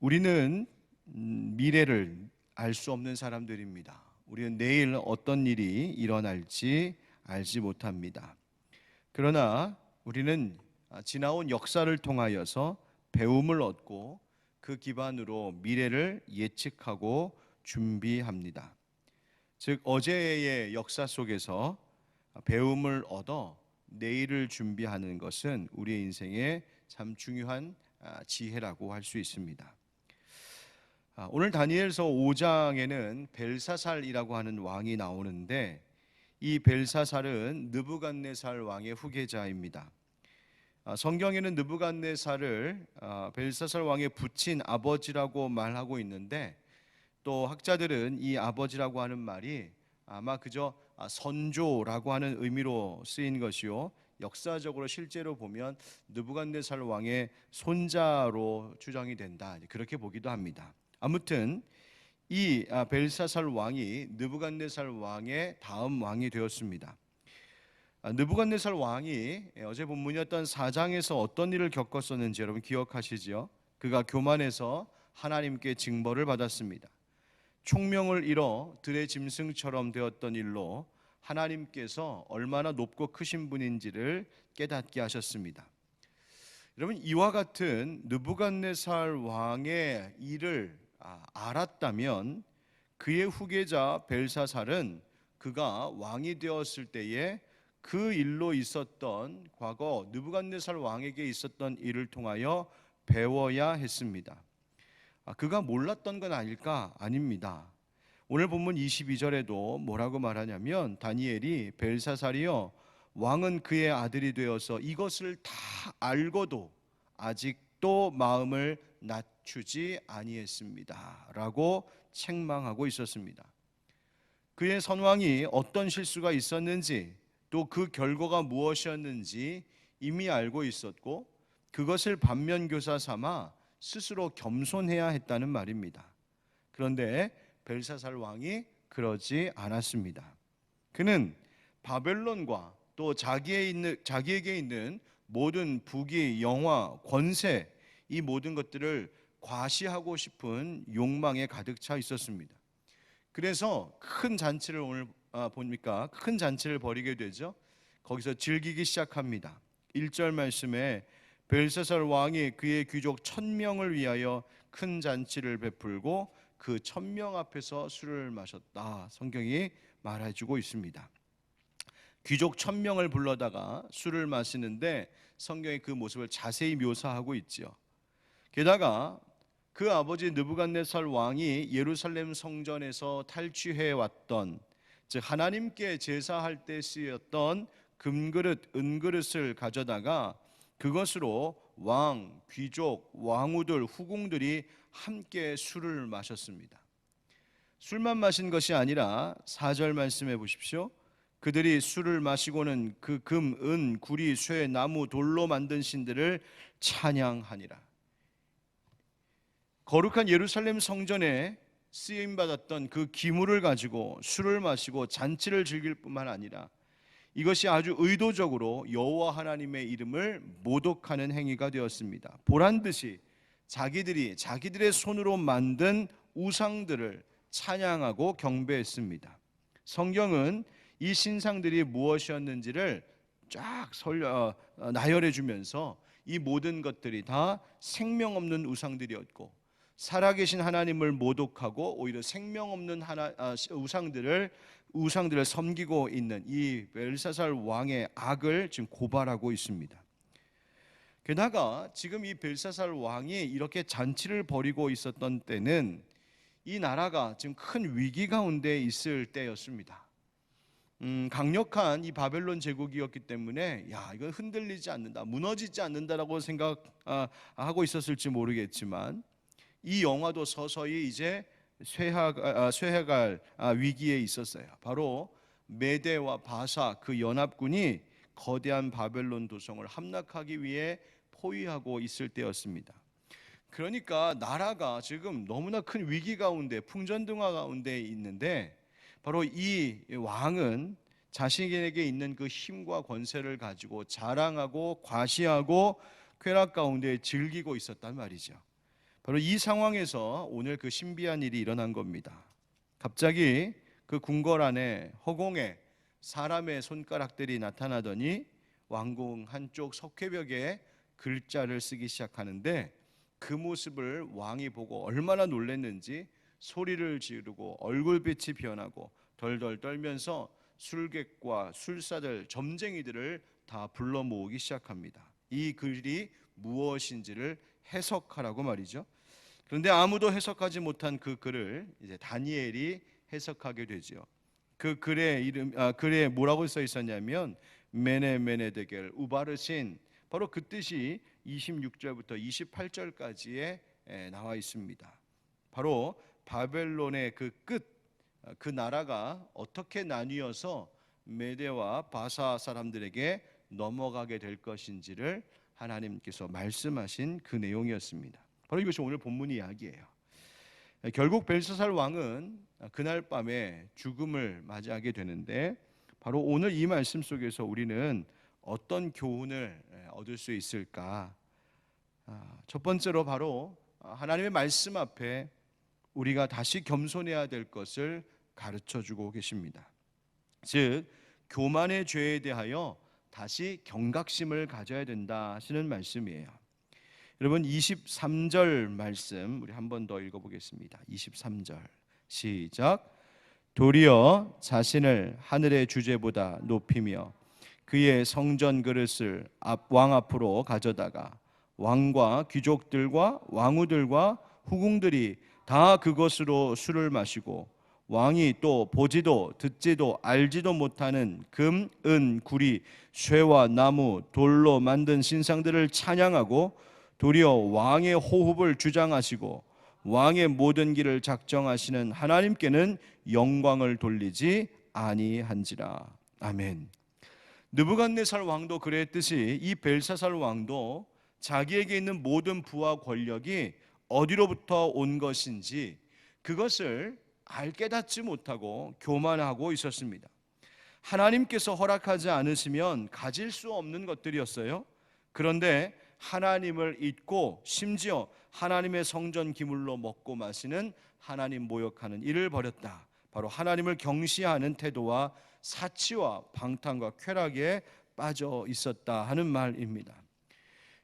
우리는 미래를 알 수 없는 사람들입니다. 우리는 내일 어떤 일이 일어날지 알지 못합니다. 그러나 우리는 지나온 역사를 통하여서 배움을 얻고 그 기반으로 미래를 예측하고 준비합니다. 즉 어제의 역사 속에서 배움을 얻어 내일을 준비하는 것은 우리의 인생에 참 중요한 지혜라고 할 수 있습니다. 오늘 다니엘서 5장에는 벨사살이라고 하는 왕이 나오는데 이 벨사살은 느부갓네살 왕의 후계자입니다. 성경에는 느부갓네살을 벨사살 왕의 부친 아버지라고 말하고 있는데 또 학자들은 이 아버지라고 하는 말이 아마 그저 선조라고 하는 의미로 쓰인 것이요, 역사적으로 실제로 보면 느부갓네살 왕의 손자로 추정이 된다, 그렇게 보기도 합니다. 아무튼 이 벨사살 왕이 느부갓네살 왕의 다음 왕이 되었습니다. 느부갓네살 왕이 어제 본문이었던 4장에서 어떤 일을 겪었었는지 여러분 기억하시죠? 그가 교만해서 하나님께 징벌을 받았습니다. 총명을 잃어 들의 짐승처럼 되었던 일로 하나님께서 얼마나 높고 크신 분인지를 깨닫게 하셨습니다. 여러분, 이와 같은 느부갓네살 왕의 일을 알았다면 그의 후계자 벨사살은 그가 왕이 되었을 때에 그 일로 있었던 과거 느부갓네살 왕에게 있었던 일을 통하여 배워야 했습니다. 그가 몰랐던 건 아닐까? 아닙니다. 오늘 본문 22절에도 뭐라고 말하냐면 다니엘이 벨사살이여 왕은 그의 아들이 되어서 이것을 다 알고도 아직도 마음을 낮추지 아니했습니다 라고 책망하고 있었습니다. 그의 선왕이 어떤 실수가 있었는지 또 그 결과가 무엇이었는지 이미 알고 있었고 그것을 반면교사 삼아 스스로 겸손해야 했다는 말입니다. 그런데 벨사살 왕이 그러지 않았습니다. 그는 바벨론과 또 자기에게 있는 모든 부귀, 영화, 권세, 이 모든 것들을 과시하고 싶은 욕망에 가득 차 있었습니다. 그래서 큰 잔치를 오늘 보니까 큰 잔치를 벌이게 되죠. 거기서 즐기기 시작합니다. 1절 말씀에 벨사살 왕이 그의 귀족 1000명을 위하여 큰 잔치를 베풀고 그 1000명 앞에서 술을 마셨다, 성경이 말해주고 있습니다. 귀족 1000명을 불러다가 술을 마시는데 성경이 그 모습을 자세히 묘사하고 있지요. 게다가 그 아버지 느부갓네살 왕이 예루살렘 성전에서 탈취해 왔던, 즉 하나님께 제사할 때 쓰였던 금그릇, 은그릇을 가져다가 그것으로 왕, 귀족, 왕후들, 후궁들이 함께 술을 마셨습니다. 술만 마신 것이 아니라 4절 말씀해 보십시오. 그들이 술을 마시고는 그 금, 은, 구리, 쇠, 나무, 돌로 만든 신들을 찬양하니라. 거룩한 예루살렘 성전에 쓰임받았던 그 기물을 가지고 술을 마시고 잔치를 즐길 뿐만 아니라 이것이 아주 의도적으로 여호와 하나님의 이름을 모독하는 행위가 되었습니다. 보란듯이 자기들의 손으로 만든 우상들을 찬양하고 경배했습니다. 성경은 이 신상들이 무엇이었는지를 쫙 나열해 주면서 이 모든 것들이 다 생명 없는 우상들이었고 살아계신 하나님을 모독하고 오히려 생명 없는 우상들을 섬기고 있는 이 벨사살 왕의 악을 지금 고발하고 있습니다. 게다가 지금 이 벨사살 왕이 이렇게 잔치를 벌이고 있었던 때는 이 나라가 지금 큰 위기 가운데 있을 때였습니다. 강력한 이 바벨론 제국이었기 때문에 이건 흔들리지 않는다, 무너지지 않는다라고 생각하고 있었을지 모르겠지만 이 영화도 서서히 이제 쇠해갈 위기에 있었어요. 바로 메대와 바사 그 연합군이 거대한 바벨론 도성을 함락하기 위해 포위하고 있을 때였습니다. 그러니까 나라가 지금 너무나 큰 위기 가운데, 풍전등화 가운데 있는데 바로 이 왕은 자신에게 있는 그 힘과 권세를 가지고 자랑하고 과시하고 쾌락 가운데 즐기고 있었단 말이죠. 바로 이 상황에서 오늘 그 신비한 일이 일어난 겁니다. 갑자기 그 궁궐 안에 허공에 사람의 손가락들이 나타나더니 왕궁 한쪽 석회벽에 글자를 쓰기 시작하는데, 그 모습을 왕이 보고 얼마나 놀랐는지 소리를 지르고 얼굴빛이 변하고 덜덜 떨면서 술객과 술사들, 점쟁이들을 다 불러 모으기 시작합니다. 이 글이 무엇인지를 해석하라고 말이죠. 그런데 아무도 해석하지 못한 그 글을 이제 다니엘이 해석하게 되죠. 그 글에 뭐라고 써 있었냐면 메네메네데겔 우바르신, 바로 그 뜻이 26절부터 28절까지에 나와 있습니다. 바로 바벨론의 그 끝, 그 나라가 어떻게 나뉘어서 메대와 바사 사람들에게 넘어가게 될 것인지를 하나님께서 말씀하신 그 내용이었습니다. 바로 이것이 오늘 본문 이야기예요. 결국 벨사살 왕은 그날 밤에 죽음을 맞이하게 되는데, 바로 오늘 이 말씀 속에서 우리는 어떤 교훈을 얻을 수 있을까? 첫 번째로 바로 하나님의 말씀 앞에 우리가 다시 겸손해야 될 것을 가르쳐 주고 계십니다. 즉 교만의 죄에 대하여 다시 경각심을 가져야 된다 하시는 말씀이에요. 여러분 23절 말씀 우리 한 번 더 읽어보겠습니다. 23절 시작. 도리어 자신을 하늘의 주제보다 높이며 그의 성전 그릇을 왕 앞으로 가져다가 왕과 귀족들과 왕후들과 후궁들이 다 그것으로 술을 마시고, 왕이 또 보지도 듣지도 알지도 못하는 금, 은, 구리, 쇠와 나무, 돌로 만든 신상들을 찬양하고 도리어 왕의 호흡을 주장하시고 왕의 모든 길을 작정하시는 하나님께는 영광을 돌리지 아니한지라. 아멘. 느부갓네살 왕도 그랬듯이 이 벨사살 왕도 자기에게 있는 모든 부와 권력이 어디로부터 온 것인지 그것을 깨닫지 못하고 교만하고 있었습니다. 하나님께서 허락하지 않으시면 가질 수 없는 것들이었어요. 그런데 하나님을 잊고 심지어 하나님의 성전 기물로 먹고 마시는, 하나님 모욕하는 일을 벌였다. 바로 하나님을 경시하는 태도와 사치와 방탕과 쾌락에 빠져 있었다 하는 말입니다.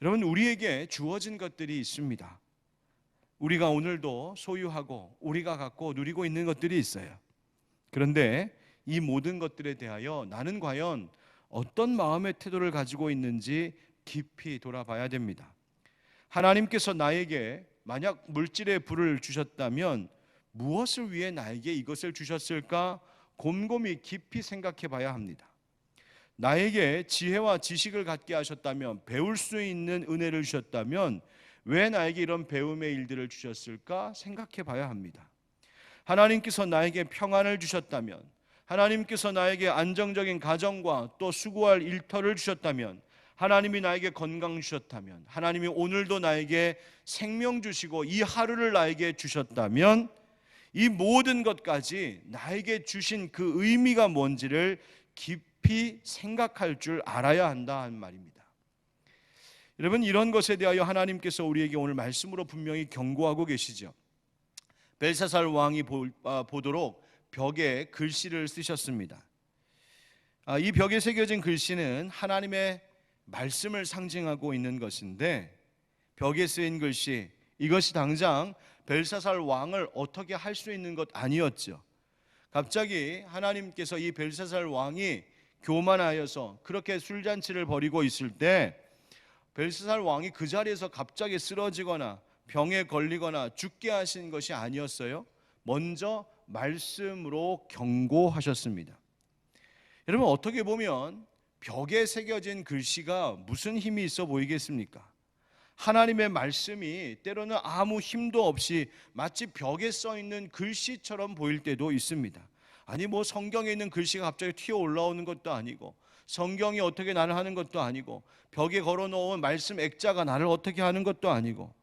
여러분, 우리에게 주어진 것들이 있습니다. 우리가 오늘도 소유하고 우리가 갖고 누리고 있는 것들이 있어요. 그런데 이 모든 것들에 대하여 나는 과연 어떤 마음의 태도를 가지고 있는지 깊이 돌아봐야 됩니다. 하나님께서 나에게 만약 물질의 부를 주셨다면 무엇을 위해 나에게 이것을 주셨을까? 곰곰이 깊이 생각해 봐야 합니다. 나에게 지혜와 지식을 갖게 하셨다면, 배울 수 있는 은혜를 주셨다면 왜 나에게 이런 배움의 일들을 주셨을까 생각해 봐야 합니다. 하나님께서 나에게 평안을 주셨다면, 하나님께서 나에게 안정적인 가정과 또 수고할 일터를 주셨다면, 하나님이 나에게 건강 주셨다면, 하나님이 오늘도 나에게 생명 주시고 이 하루를 나에게 주셨다면, 이 모든 것까지 나에게 주신 그 의미가 뭔지를 깊이 생각할 줄 알아야 한다 하는 말입니다. 여러분, 이런 것에 대하여 하나님께서 우리에게 오늘 말씀으로 분명히 경고하고 계시죠. 벨사살 왕이 보도록 벽에 글씨를 쓰셨습니다. 이 벽에 새겨진 글씨는 하나님의 말씀을 상징하고 있는 것인데, 벽에 쓰인 글씨, 이것이 당장 벨사살 왕을 어떻게 할 수 있는 것 아니었죠. 갑자기 하나님께서 이 벨사살 왕이 교만하여서 그렇게 술잔치를 벌이고 있을 때 벨사살 왕이 그 자리에서 갑자기 쓰러지거나 병에 걸리거나 죽게 하신 것이 아니었어요. 먼저 말씀으로 경고하셨습니다. 여러분, 어떻게 보면 벽에 새겨진 글씨가 무슨 힘이 있어 보이겠습니까? 하나님의 말씀이 때로는 아무 힘도 없이 마치 벽에 써 있는 글씨처럼 보일 때도 있습니다. 아니 뭐 성경에 있는 글씨가 갑자기 튀어 올라오는 것도 아니고, 성경이 어떻게 나를 하는 것도 아니고, 벽에 걸어놓은 말씀 액자가 나를 어떻게 하는 것도 아니고,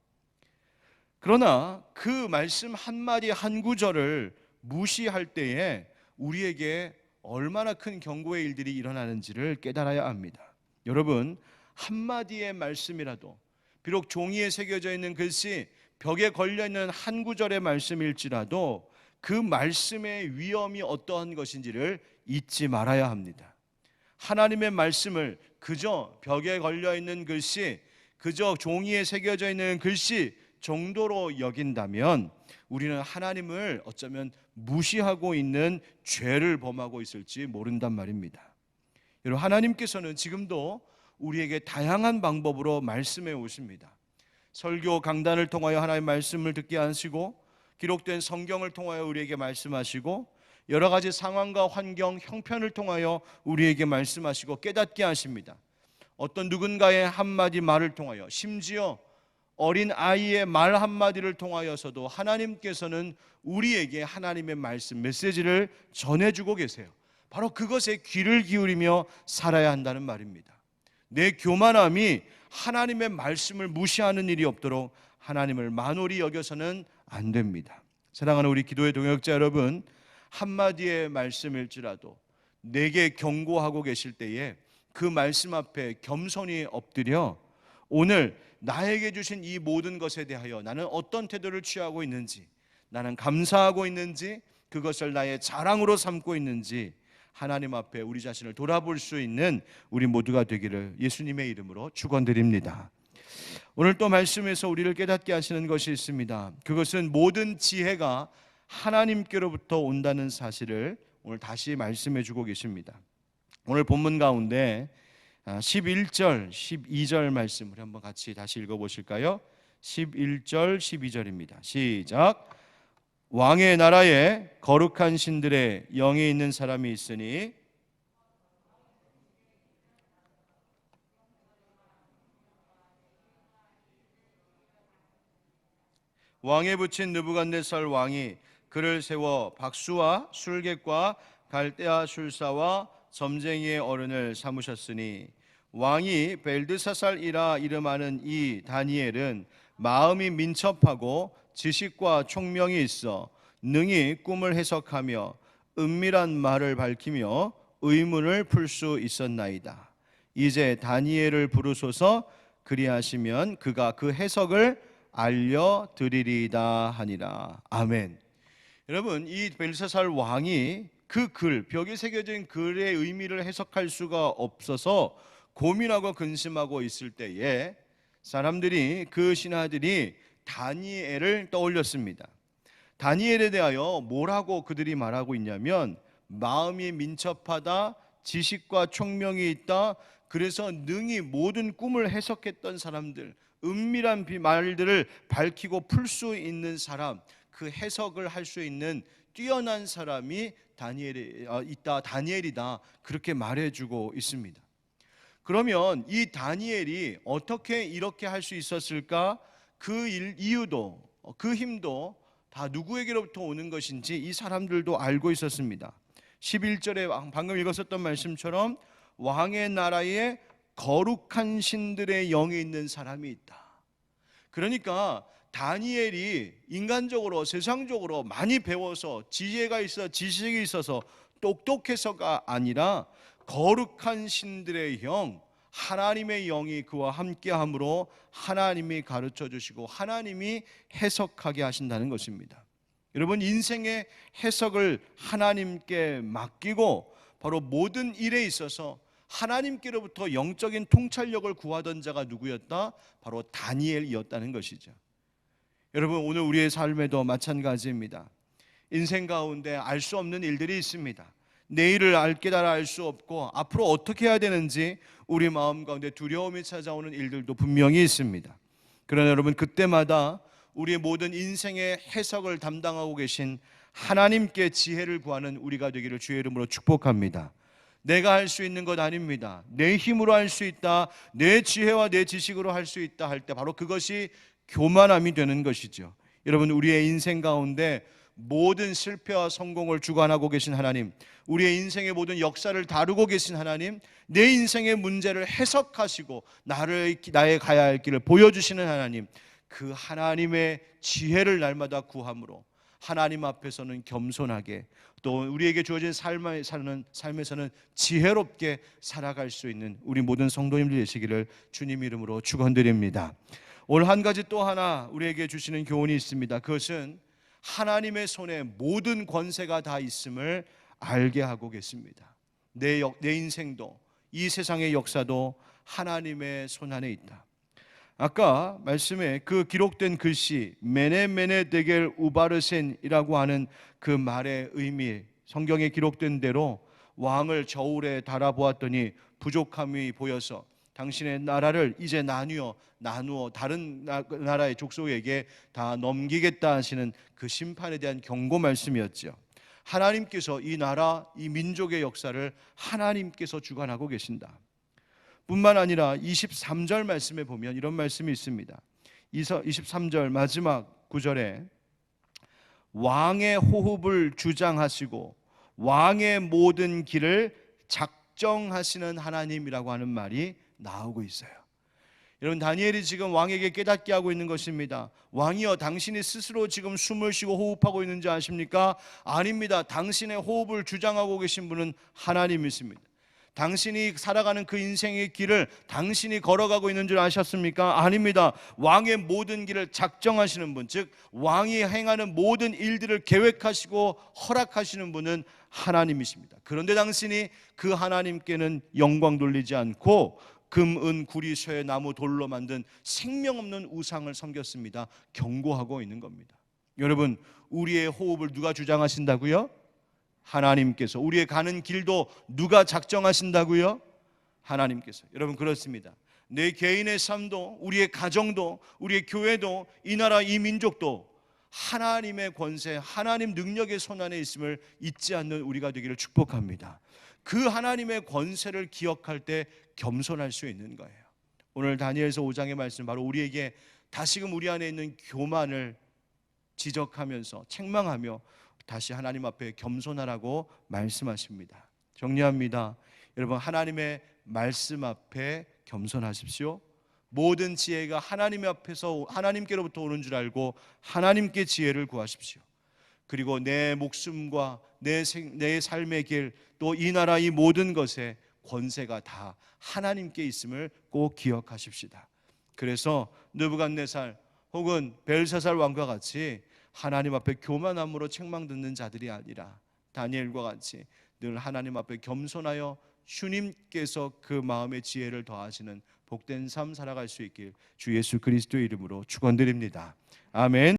그러나 그 말씀 한마디 한 구절을 무시할 때에 우리에게 얼마나 큰 경고의 일들이 일어나는지를 깨달아야 합니다. 여러분, 한마디의 말씀이라도, 비록 종이에 새겨져 있는 글씨, 벽에 걸려있는 한 구절의 말씀일지라도 그 말씀의 위엄이 어떠한 것인지를 잊지 말아야 합니다. 하나님의 말씀을 그저 벽에 걸려있는 글씨, 그저 종이에 새겨져 있는 글씨 정도로 여긴다면 우리는 하나님을 어쩌면 무시하고 있는 죄를 범하고 있을지 모른단 말입니다. 여러분, 하나님께서는 지금도 우리에게 다양한 방법으로 말씀해 오십니다. 설교 강단을 통하여 하나님의 말씀을 듣게 하시고, 기록된 성경을 통하여 우리에게 말씀하시고, 여러 가지 상황과 환경, 형편을 통하여 우리에게 말씀하시고 깨닫게 하십니다. 어떤 누군가의 한마디 말을 통하여, 심지어 어린 아이의 말 한마디를 통하여서도 하나님께서는 우리에게 하나님의 말씀, 메시지를 전해주고 계세요. 바로 그것에 귀를 기울이며 살아야 한다는 말입니다. 내 교만함이 하나님의 말씀을 무시하는 일이 없도록 하나님을 만홀히 여겨서는 안 됩니다. 사랑하는 우리 기도의 동역자 여러분, 한마디의 말씀일지라도 내게 경고하고 계실 때에 그 말씀 앞에 겸손히 엎드려 오늘 나에게 주신 이 모든 것에 대하여 나는 어떤 태도를 취하고 있는지, 나는 감사하고 있는지, 그것을 나의 자랑으로 삼고 있는지 하나님 앞에 우리 자신을 돌아볼 수 있는 우리 모두가 되기를 예수님의 이름으로 축원드립니다. 오늘 또 말씀에서 우리를 깨닫게 하시는 것이 있습니다. 그것은 모든 지혜가 하나님께로부터 온다는 사실을 오늘 다시 말씀해 주고 계십니다. 오늘 본문 가운데 11절, 12절 말씀을 한번 같이 다시 읽어보실까요? 11절, 12절입니다. 시작. 왕의 나라에 거룩한 신들의 영이 있는 사람이 있으니 왕에 붙인 느부갓네살 왕이 그를 세워 박수와 술객과 갈대아 술사와 점쟁이의 어른을 삼으셨으니 왕이 벨드사살이라 이름하는 이 다니엘은 마음이 민첩하고 지식과 총명이 있어 능히 꿈을 해석하며 은밀한 말을 밝히며 의문을 풀 수 있었나이다. 이제 다니엘을 부르소서, 그리하시면 그가 그 해석을 알려드리리다 하니라. 아멘. 여러분, 이 벨사살 왕이 그 글, 벽에 새겨진 글의 의미를 해석할 수가 없어서 고민하고 근심하고 있을 때에 사람들이, 그 신하들이 다니엘을 떠올렸습니다. 다니엘에 대하여 뭐라고 그들이 말하고 있냐면, 마음이 민첩하다, 지식과 총명이 있다, 그래서 능히 모든 꿈을 해석했던 사람들, 은밀한 말들을 밝히고 풀 수 있는 사람, 그 해석을 할 수 있는 뛰어난 사람이 다니엘이다, 그렇게 말해주고 있습니다. 그러면 이 다니엘이 어떻게 이렇게 할 수 있었을까? 그 이유도, 그 힘도 다 누구에게로부터 오는 것인지 이 사람들도 알고 있었습니다. 11절에 방금 읽었었던 말씀처럼 왕의 나라에 거룩한 신들의 영이 있는 사람이 있다. 그러니까 다니엘이 인간적으로, 세상적으로 많이 배워서 지혜가 있어, 지식이 있어서 똑똑해서가 아니라 거룩한 신들의 영, 하나님의 영이 그와 함께함으로 하나님이 가르쳐 주시고 하나님이 해석하게 하신다는 것입니다. 여러분, 인생의 해석을 하나님께 맡기고 바로 모든 일에 있어서 하나님께로부터 영적인 통찰력을 구하던 자가 누구였다? 바로 다니엘이었다는 것이죠. 여러분, 오늘 우리의 삶에도 마찬가지입니다. 인생 가운데 알 수 없는 일들이 있습니다. 내일을 깨달아 알 수 없고 앞으로 어떻게 해야 되는지 우리 마음 가운데 두려움이 찾아오는 일들도 분명히 있습니다. 그러나 여러분, 그때마다 우리의 모든 인생의 해석을 담당하고 계신 하나님께 지혜를 구하는 우리가 되기를 주의 이름으로 축복합니다. 내가 할 수 있는 것 아닙니다. 내 힘으로 할 수 있다, 내 지혜와 내 지식으로 할 수 있다 할 때 바로 그것이 교만함이 되는 것이죠. 여러분, 우리의 인생 가운데 모든 실패와 성공을 주관하고 계신 하나님, 우리의 인생의 모든 역사를 다루고 계신 하나님, 내 인생의 문제를 해석하시고 나의 가야 할 길을 보여주시는 하나님, 그 하나님의 지혜를 날마다 구함으로 하나님 앞에서는 겸손하게, 또 우리에게 주어진 삶에서는 지혜롭게 살아갈 수 있는 우리 모든 성도님들 되시기를 주님 이름으로 축원드립니다. 오늘 한 가지 또 하나 우리에게 주시는 교훈이 있습니다. 그것은 하나님의 손에 모든 권세가 다 있음을 알게 하고 계십니다. 내 인생도 이 세상의 역사도 하나님의 손 안에 있다. 아까 말씀에 그 기록된 글씨 메네 데겔 우바르센이라고 하는 그 말의 의미, 성경에 기록된 대로 왕을 저울에 달아보았더니 부족함이 보여서 당신의 나라를 이제 나누어 다른 나라의 족속에게 다 넘기겠다 하시는 그 심판에 대한 경고 말씀이었죠. 하나님께서 이 나라, 이 민족의 역사를 하나님께서 주관하고 계신다. 뿐만 아니라 23절 말씀에 보면 이런 말씀이 있습니다. 23절 마지막 구절에 왕의 호흡을 주장하시고 왕의 모든 길을 작정하시는 하나님이라고 하는 말이 나오고 있어요. 여러분, 다니엘이 지금 왕에게 깨닫게 하고 있는 것입니다. 왕이여, 당신이 스스로 지금 숨을 쉬고 호흡하고 있는지 아십니까? 아닙니다. 당신의 호흡을 주장하고 계신 분은 하나님이십니다. 당신이 살아가는 그 인생의 길을 당신이 걸어가고 있는 줄 아셨습니까? 아닙니다. 왕의 모든 길을 작정하시는 분, 즉 왕이 행하는 모든 일들을 계획하시고 허락하시는 분은 하나님이십니다. 그런데 당신이 그 하나님께는 영광 돌리지 않고 금, 은, 구리, 쇠, 나무, 돌로 만든 생명 없는 우상을 섬겼습니다. 경고하고 있는 겁니다. 여러분, 우리의 호흡을 누가 주장하신다고요? 하나님께서. 우리의 가는 길도 누가 작정하신다고요? 하나님께서. 여러분, 그렇습니다. 내 개인의 삶도, 우리의 가정도, 우리의 교회도, 이 나라, 이 민족도 하나님의 권세, 하나님 능력의 손 안에 있음을 잊지 않는 우리가 되기를 축복합니다. 그 하나님의 권세를 기억할 때 겸손할 수 있는 거예요. 오늘 다니엘서 5장의 말씀, 바로 우리에게 다시금 우리 안에 있는 교만을 지적하면서 책망하며 다시 하나님 앞에 겸손하라고 말씀하십니다. 정리합니다. 여러분, 하나님의 말씀 앞에 겸손하십시오. 모든 지혜가 하나님 앞에서 하나님께로부터 오는 줄 알고 하나님께 지혜를 구하십시오. 그리고 내 목숨과 내 삶의 길, 또 이 나라 이 모든 것에 권세가 다 하나님께 있음을 꼭 기억하십시다. 그래서 느부갓네살 혹은 벨사살 왕과 같이 하나님 앞에 교만함으로 책망 듣는 자들이 아니라 다니엘과 같이 늘 하나님 앞에 겸손하여 주님께서 그 마음의 지혜를 더하시는 복된 삶 살아갈 수 있길 주 예수 그리스도의 이름으로 축원드립니다. 아멘.